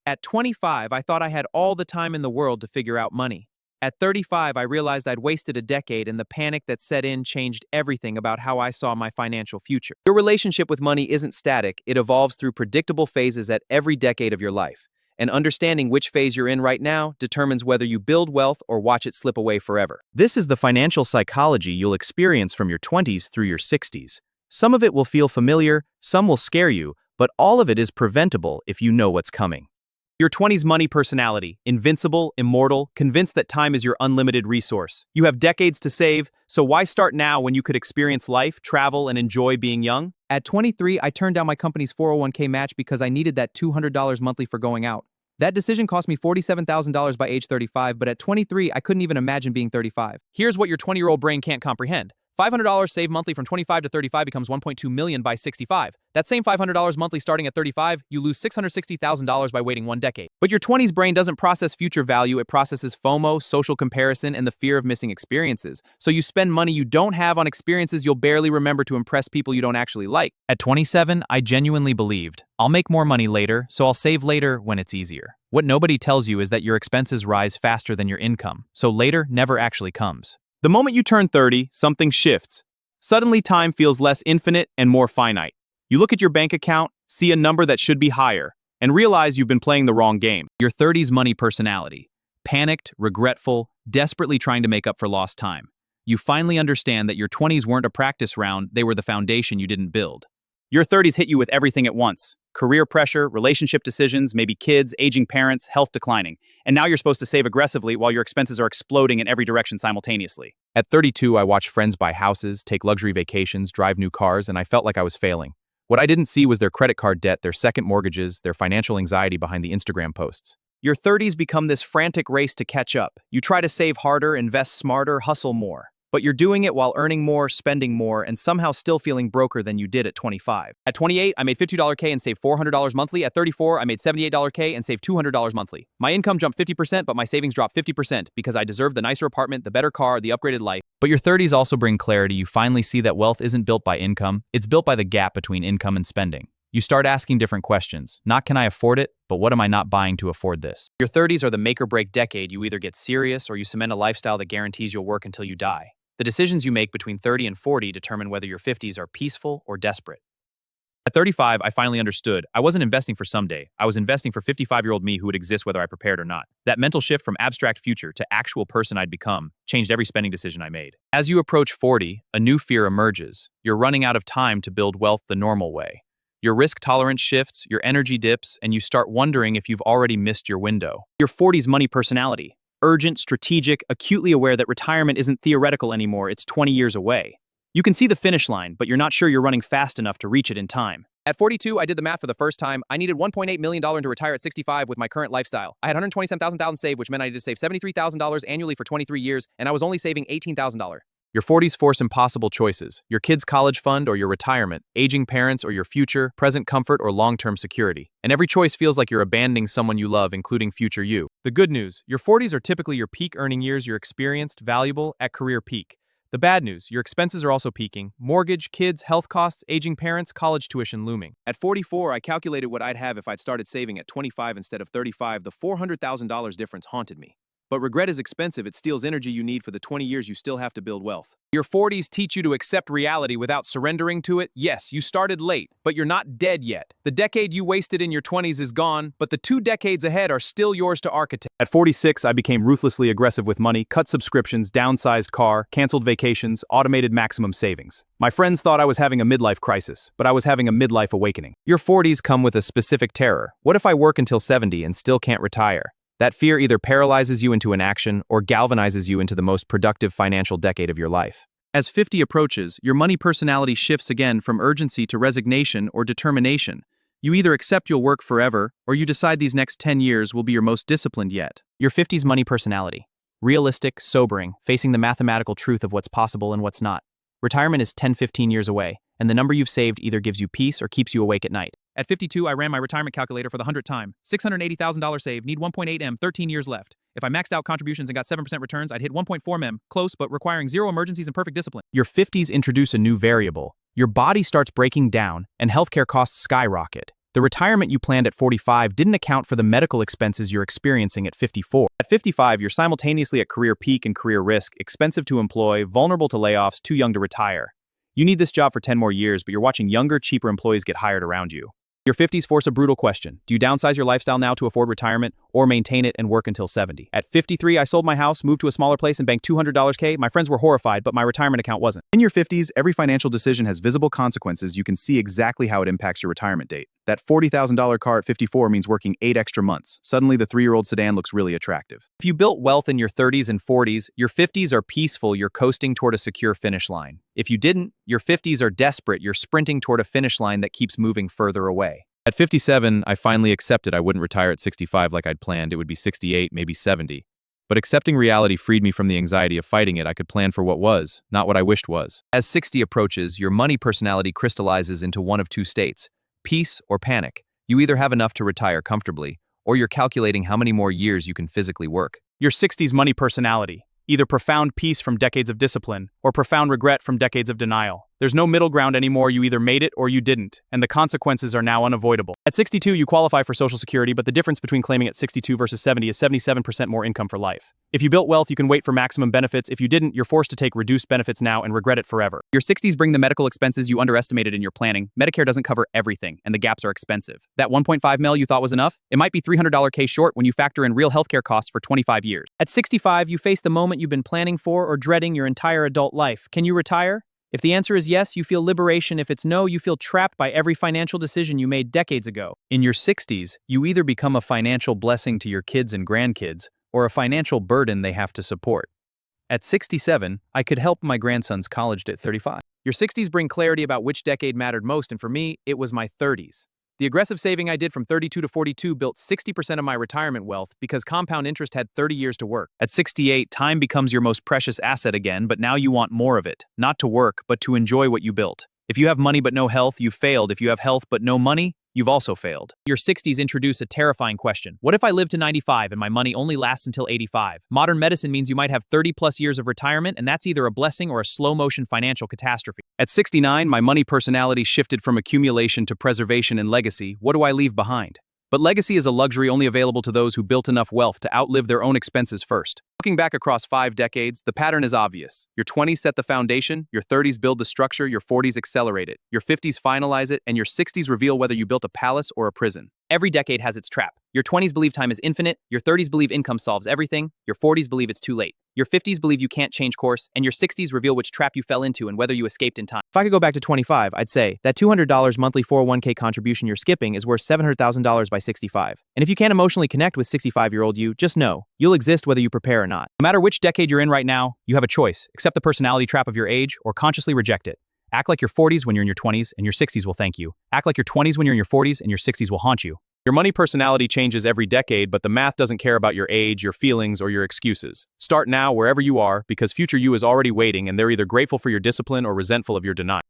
At 25, I thought I had all the time in the world to figure out money. At 35, I realized I'd wasted a decade, and the panic that set in changed everything about how I saw my financial future. Your relationship with money isn't static, it evolves through predictable phases at every decade of your life. And understanding which phase you're in right now determines whether you build wealth or watch it slip away forever. This is the financial psychology you'll experience from your 20s through your 60s. Some of it will feel familiar, some will scare you, but all of it is preventable if you know what's coming. Your 20s money personality, invincible, immortal, convinced that time is your unlimited resource. You have decades to save, so why start now when you could experience life, travel, and enjoy being young? At 23, I turned down my company's 401k match because I needed that $200 monthly for going out. That decision cost me $47,000 by age 35, but at 23, I couldn't even imagine being 35. Here's what your 20-year-old brain can't comprehend. $500 saved monthly from 25 to 35 becomes $1.2 million by 65. That same $500 monthly starting at 35, you lose $660,000 by waiting one decade. But your 20s brain doesn't process future value, it processes FOMO, social comparison, and the fear of missing experiences. So you spend money you don't have on experiences you'll barely remember to impress people you don't actually like. At 27, I genuinely believed, I'll make more money later, so I'll save later when it's easier. What nobody tells you is that your expenses rise faster than your income, so later never actually comes. The moment you turn 30, something shifts. Suddenly, time feels less infinite and more finite. You look at your bank account, see a number that should be higher, and realize you've been playing the wrong game. Your 30s money personality. Panicked, regretful, desperately trying to make up for lost time. You finally understand that your 20s weren't a practice round, they were the foundation you didn't build. Your 30s hit you with everything at once. Career pressure, relationship decisions, maybe kids, aging parents, health declining. And now you're supposed to save aggressively while your expenses are exploding in every direction simultaneously. At 32, I watched friends buy houses, take luxury vacations, drive new cars, and I felt like I was failing. What I didn't see was their credit card debt, their second mortgages, their financial anxiety behind the Instagram posts. Your 30s become this frantic race to catch up. You try to save harder, invest smarter, hustle more. But you're doing it while earning more, spending more, and somehow still feeling broker than you did at 25. At 28, I made $50K and saved $400 monthly. At 34, I made $78K and saved $200 monthly. My income jumped 50%, but my savings dropped 50% because I deserved the nicer apartment, the better car, the upgraded life. But your 30s also bring clarity. You finally see that wealth isn't built by income. It's built by the gap between income and spending. You start asking different questions. Not can I afford it, but what am I not buying to afford this? Your 30s are the make or break decade. You either get serious or you cement a lifestyle that guarantees you'll work until you die. The decisions you make between 30 and 40 determine whether your 50s are peaceful or desperate. At 35, I finally understood. I wasn't investing for someday. I was investing for 55-year-old me who would exist whether I prepared or not. That mental shift from abstract future to actual person I'd become changed every spending decision I made. As you approach 40, a new fear emerges. You're running out of time to build wealth the normal way. Your risk tolerance shifts, your energy dips, and you start wondering if you've already missed your window. Your 40s money personality. Urgent, strategic, acutely aware that retirement isn't theoretical anymore, it's 20 years away. You can see the finish line, but you're not sure you're running fast enough to reach it in time. At 42, I did the math for the first time. I needed $1.8 million to retire at 65 with my current lifestyle. I had $127,000 saved, which meant I needed to save $73,000 annually for 23 years, and I was only saving $18,000. Your 40s force impossible choices. Your kids' college fund or your retirement, aging parents or your future, present comfort or long-term security. And every choice feels like you're abandoning someone you love, including future you. The good news, your 40s are typically your peak earning years. You're experienced, valuable, at career peak. The bad news, your expenses are also peaking. Mortgage, kids, health costs, aging parents, college tuition looming. At 44, I calculated what I'd have if I'd started saving at 25 instead of 35. The $400,000 difference haunted me. But regret is expensive. It steals energy you need for the 20 years you still have to build wealth. Your 40s teach you to accept reality without surrendering to it. Yes, you started late, but you're not dead yet. The decade you wasted in your 20s is gone, but the 2 decades ahead are still yours to architect. At 46, I became ruthlessly aggressive with money, cut subscriptions, downsized car, canceled vacations, automated maximum savings. My friends thought I was having a midlife crisis, but I was having a midlife awakening. Your 40s come with a specific terror. What if I work until 70 and still can't retire? That fear either paralyzes you into inaction or galvanizes you into the most productive financial decade of your life. As 50 approaches, your money personality shifts again from urgency to resignation or determination. You either accept you'll work forever, or you decide these next 10 years will be your most disciplined yet. Your 50s money personality. Realistic, sobering, facing the mathematical truth of what's possible and what's not. Retirement is 10-15 years away, and the number you've saved either gives you peace or keeps you awake at night. At 52, I ran my retirement calculator for the 100th time. $680,000 saved, need 1.8 M, 13 years left. If I maxed out contributions and got 7% returns, I'd hit 1.4 M, close but requiring 0 emergencies and perfect discipline. Your 50s introduce a new variable. Your body starts breaking down, and healthcare costs skyrocket. The retirement you planned at 45 didn't account for the medical expenses you're experiencing at 54. At 55, you're simultaneously at career peak and career risk, expensive to employ, vulnerable to layoffs, too young to retire. You need this job for 10 more years, but you're watching younger, cheaper employees get hired around you. Your 50s force a brutal question. Do you downsize your lifestyle now to afford retirement, or maintain it and work until 70? At 53, I sold my house, moved to a smaller place, and banked $200K. My friends were horrified, but my retirement account wasn't. In your 50s, every financial decision has visible consequences. You can see exactly how it impacts your retirement date. That $40,000 car at 54 means working 8 extra months. Suddenly, the 3-year-old sedan looks really attractive. If you built wealth in your 30s and 40s, your 50s are peaceful, you're coasting toward a secure finish line. If you didn't, your 50s are desperate, you're sprinting toward a finish line that keeps moving further away. At 57, I finally accepted I wouldn't retire at 65 like I'd planned. It would be 68, maybe 70. But accepting reality freed me from the anxiety of fighting it. I could plan for what was, not what I wished was. As 60 approaches, your money personality crystallizes into one of two states: peace or panic. You either have enough to retire comfortably, or you're calculating how many more years you can physically work. Your 60s money personality: either profound peace from decades of discipline, or profound regret from decades of denial. There's no middle ground anymore. You either made it or you didn't, and the consequences are now unavoidable. At 62, you qualify for Social Security, but the difference between claiming at 62 versus 70 is 77% more income for life. If you built wealth, you can wait for maximum benefits. If you didn't, you're forced to take reduced benefits now and regret it forever. Your 60s bring the medical expenses you underestimated in your planning. Medicare doesn't cover everything, and the gaps are expensive. That $1.5 million you thought was enough? It might be $300K short when you factor in real healthcare costs for 25 years. At 65, you face the moment you've been planning for or dreading your entire adult life. Can you retire? If the answer is yes, you feel liberation. If it's no, you feel trapped by every financial decision you made decades ago. In your 60s, you either become a financial blessing to your kids and grandkids, or a financial burden they have to support. At 67, I could help my grandson's college at 35. Your 60s bring clarity about which decade mattered most, and for me, it was my 30s. The aggressive saving I did from 32 to 42 built 60% of my retirement wealth because compound interest had 30 years to work. At 68, time becomes your most precious asset again, but now you want more of it. Not to work, but to enjoy what you built. If you have money but no health, you've failed. If you have health but no money, you've also failed. Your 60s introduce a terrifying question. What if I live to 95 and my money only lasts until 85? Modern medicine means you might have 30 plus years of retirement, and that's either a blessing or a slow-motion financial catastrophe. At 69, my money personality shifted from accumulation to preservation and legacy. What do I leave behind? But legacy is a luxury only available to those who built enough wealth to outlive their own expenses first. Looking back across 5 decades, the pattern is obvious. Your 20s set the foundation, your 30s build the structure, your 40s accelerate it, your 50s finalize it, and your 60s reveal whether you built a palace or a prison. Every decade has its trap. Your 20s believe time is infinite, your 30s believe income solves everything, your 40s believe it's too late. Your 50s believe you can't change course, and your 60s reveal which trap you fell into and whether you escaped in time. If I could go back to 25, I'd say that $200 monthly 401k contribution you're skipping is worth $700,000 by 65. And if you can't emotionally connect with 65-year-old you, just know, you'll exist whether you prepare or not. No matter which decade you're in right now, you have a choice. Accept the personality trap of your age or consciously reject it. Act like your 40s when you're in your 20s, and your 60s will thank you. Act like your 20s when you're in your 40s, and your 60s will haunt you. Your money personality changes every decade, but the math doesn't care about your age, your feelings, or your excuses. Start now wherever you are, because future you is already waiting, and they're either grateful for your discipline or resentful of your denial.